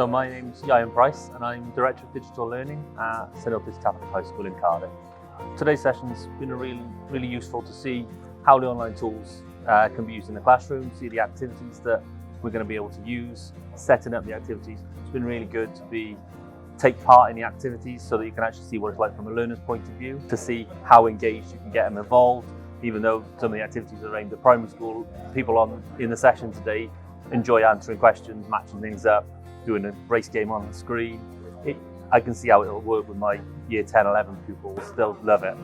So my name's Ian Price and I'm Director of Digital Learning at St Iltis Catholic High School in Cardiff. Today's session's been really useful to see how the online tools can be used in the classroom, see the activities that we're going to be able to use, setting up the activities. It's been really good to take part in the activities so that you can actually see what it's like from a learner's point of view, to see how engaged you can get them involved. Even though some of the activities are aimed at primary school, people in the session today enjoy answering questions, matching things up, doing a race game on the screen. I can see how it'll work with my year 10, 11 pupils. They'll love it.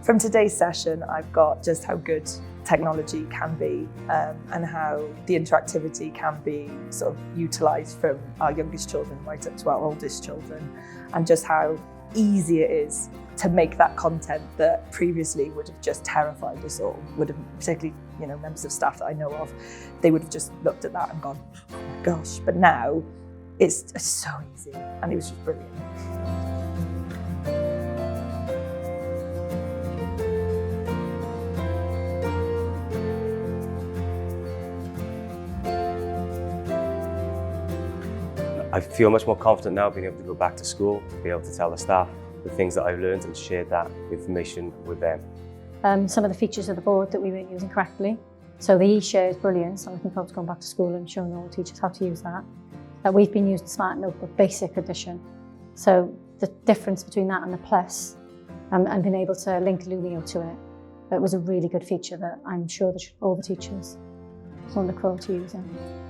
From today's session, I've got just how good technology can be and how the interactivity can be sort of utilised from our youngest children right up to our oldest children, and just how easy it is to make that content that previously would have just terrified us all, particularly members of staff that I know of, they would have just looked at that and gone, oh my gosh, but now it's so easy, and it was just brilliant. I feel much more confident now being able to go back to school, be able to tell the staff the things that I've learned and share that information with them. Some of the features of the board that we weren't using correctly. So the eShare is brilliant, so I'm looking forward to going back to school and showing all the teachers how to use that. We've been using Smart Notebook Basic Edition. So the difference between that and the Plus, and being able to link Lumio to it was a really good feature that I'm sure that all the teachers will look forward to using.